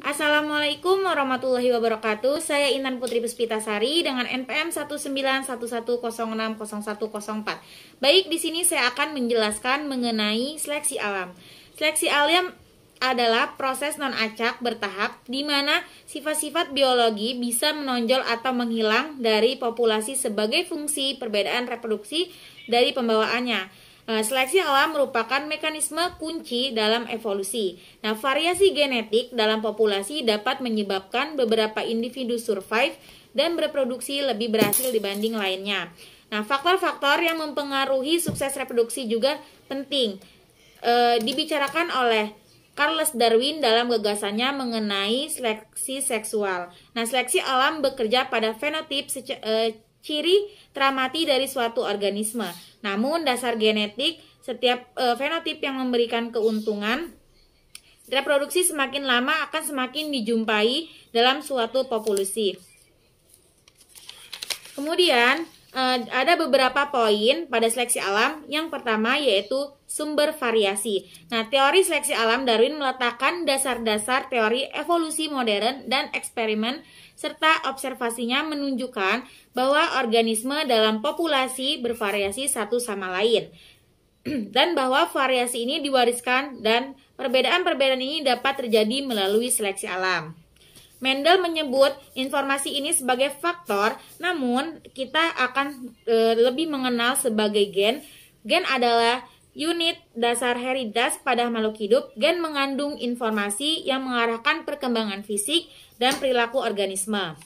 Assalamualaikum warahmatullahi wabarakatuh. Saya Intan Putri Puspitasari dengan NPM 19110600104. Baik, di sini saya akan menjelaskan mengenai seleksi alam. Seleksi alam adalah proses non-acak bertahap di mana sifat-sifat biologi bisa menonjol atau menghilang dari populasi sebagai fungsi perbedaan reproduksi dari pembawaannya. Seleksi alam merupakan mekanisme kunci dalam evolusi. Nah, variasi genetik dalam populasi dapat menyebabkan beberapa individu survive dan berproduksi lebih berhasil dibanding lainnya. Nah, faktor-faktor yang mempengaruhi sukses reproduksi juga penting dibicarakan oleh Charles Darwin dalam gagasannya mengenai seleksi seksual. Nah, seleksi alam bekerja pada fenotip ciri teramati dari suatu organisme. Namun dasar genetik setiap fenotip yang memberikan keuntungan reproduksi semakin lama akan semakin dijumpai dalam suatu populasi. Kemudian ada beberapa poin pada seleksi alam. Yang pertama yaitu sumber variasi. Nah, teori seleksi alam Darwin meletakkan dasar-dasar teori evolusi modern dan eksperimen serta observasinya menunjukkan bahwa organisme dalam populasi bervariasi satu sama lain dan bahwa variasi ini diwariskan dan perbedaan-perbedaan ini dapat terjadi melalui seleksi alam. Mendel menyebut informasi ini sebagai faktor, namun kita akan lebih mengenal sebagai gen. Gen adalah unit dasar heridas pada makhluk hidup. Gen mengandung informasi yang mengarahkan perkembangan fisik dan perilaku organisme.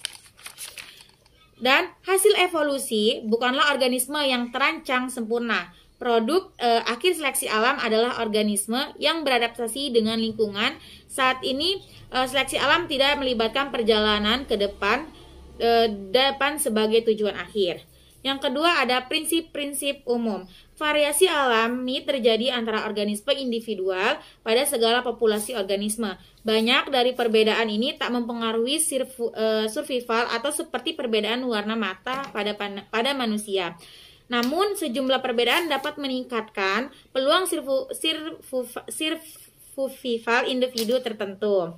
Dan hasil evolusi bukanlah organisme yang terancang sempurna. Produk akhir seleksi alam adalah organisme yang beradaptasi dengan lingkungan. Saat ini seleksi alam tidak melibatkan perjalanan ke depan sebagai tujuan akhir. Yang kedua ada prinsip-prinsip umum. Variasi alami terjadi antara organisme individual pada segala populasi organisme. Banyak dari perbedaan ini tak mempengaruhi survival atau seperti perbedaan warna mata pada manusia. Namun sejumlah perbedaan dapat meningkatkan peluang survival individu tertentu.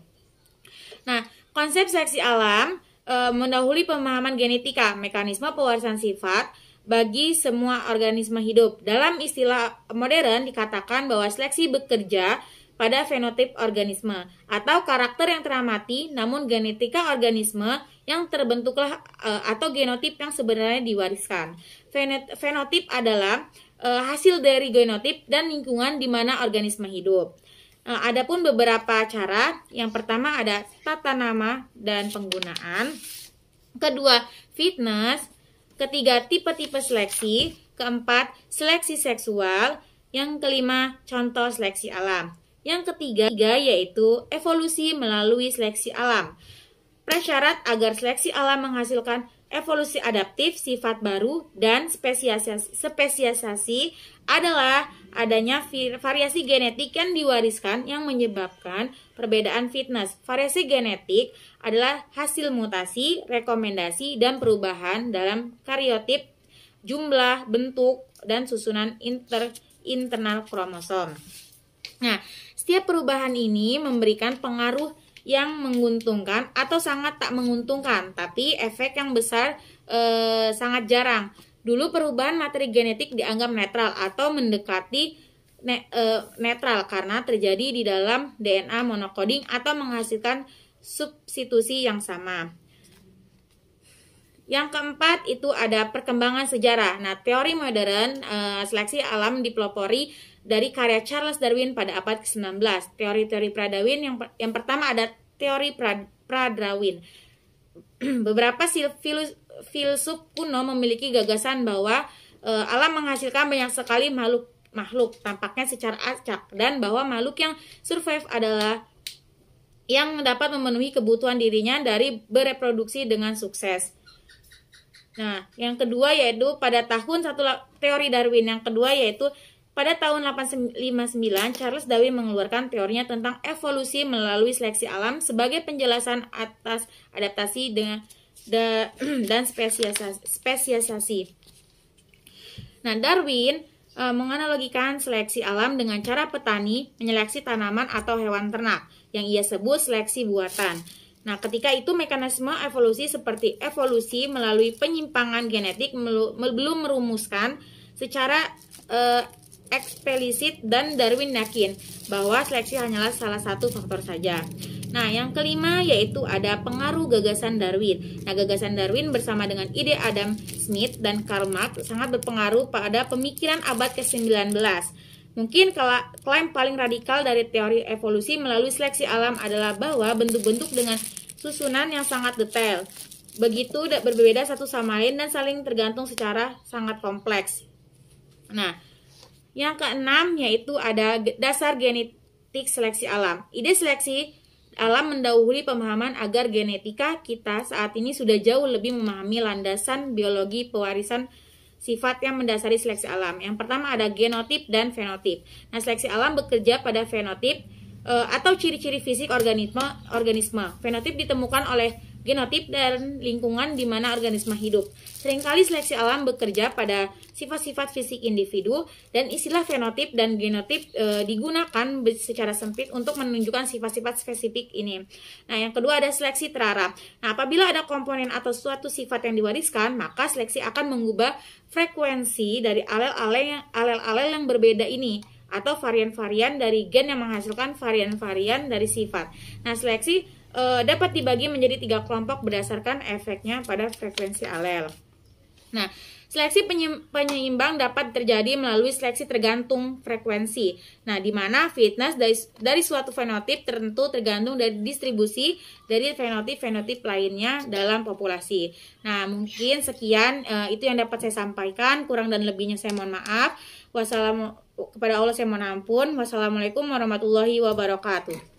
Nah, konsep seleksi alam mendahului pemahaman genetika, mekanisme pewarisan sifat bagi semua organisme hidup. Dalam istilah modern dikatakan bahwa seleksi bekerja pada fenotip organisme atau karakter yang teramati, namun genetika organisme yang terbentuklah atau genotip yang sebenarnya diwariskan. Fenotip adalah hasil dari genotip dan lingkungan di mana organisme hidup. Adapun beberapa cara, yang pertama ada tata nama dan penggunaan, kedua fitness, ketiga tipe-tipe seleksi, keempat seleksi seksual, yang kelima contoh seleksi alam, yang ketiga yaitu evolusi melalui seleksi alam. Prasyarat agar seleksi alam menghasilkan evolusi adaptif, sifat baru, dan spesialisasi adalah adanya variasi genetik yang diwariskan yang menyebabkan perbedaan fitness. Variasi genetik adalah hasil mutasi, rekomendasi, dan perubahan dalam karyotip, jumlah, bentuk, dan susunan internal kromosom. Nah, setiap perubahan ini memberikan pengaruh yang menguntungkan atau sangat tak menguntungkan, tapi efek yang besar sangat jarang. Dulu perubahan materi genetik dianggap netral atau mendekati netral karena terjadi di dalam DNA monocoding atau menghasilkan substitusi yang sama. Yang keempat itu ada perkembangan sejarah. Nah, teori modern seleksi alam dipelopori dari karya Charles Darwin pada abad ke-19. Teori-teori pra-Darwin yang pertama ada teori pra-Darwin. Beberapa filsuf kuno memiliki gagasan bahwa alam menghasilkan banyak sekali makhluk tampaknya secara acak dan bahwa makhluk yang survive adalah yang dapat memenuhi kebutuhan dirinya dari bereproduksi dengan sukses. Nah, yang kedua yaitu pada tahun teori Darwin yang kedua yaitu pada tahun 1859 Charles Darwin mengeluarkan teorinya tentang evolusi melalui seleksi alam sebagai penjelasan atas adaptasi dan spesialisasi. Nah, Darwin menganalogikan seleksi alam dengan cara petani menyeleksi tanaman atau hewan ternak yang ia sebut seleksi buatan. Nah, ketika itu mekanisme evolusi seperti evolusi melalui penyimpangan genetik belum merumuskan secara eksplisit, dan Darwin yakin bahwa seleksi hanyalah salah satu faktor saja. Nah, yang kelima yaitu ada pengaruh gagasan Darwin. Nah, gagasan Darwin bersama dengan ide Adam Smith dan Karl Marx sangat berpengaruh pada pemikiran abad ke-19. Mungkin klaim paling radikal dari teori evolusi melalui seleksi alam adalah bahwa bentuk-bentuk dengan susunan yang sangat detail begitu berbeda satu sama lain dan saling tergantung secara sangat kompleks. Nah, yang keenam yaitu ada dasar genetik seleksi alam. Ide seleksi alam mendahului pemahaman agar genetika kita saat ini sudah jauh lebih memahami landasan biologi pewarisan sifat yang mendasari seleksi alam. Yang pertama ada genotip dan fenotip. Nah, seleksi alam bekerja pada fenotip atau ciri-ciri fisik organisme. Fenotip ditemukan oleh genotip dan lingkungan di mana organisme hidup. Seringkali seleksi alam bekerja pada sifat-sifat fisik individu, dan istilah fenotip dan genotip digunakan secara sempit untuk menunjukkan sifat-sifat spesifik ini. Nah, yang kedua ada seleksi teraraf. Nah, apabila ada komponen atau suatu sifat yang diwariskan, maka seleksi akan mengubah frekuensi dari alel-alel yang berbeda ini atau varian-varian dari gen yang menghasilkan varian-varian dari sifat. Nah, seleksi dapat dibagi menjadi 3 kelompok berdasarkan efeknya pada frekuensi alel. Nah, seleksi penyeimbang dapat terjadi melalui seleksi tergantung frekuensi. Nah, di mana fitness dari suatu fenotip tertentu tergantung dari distribusi dari fenotip-fenotip lainnya dalam populasi. Nah, mungkin sekian itu yang dapat saya sampaikan. Kurang dan lebihnya saya mohon maaf. Kepada Allah saya mohon ampun. Wassalamualaikum warahmatullahi wabarakatuh.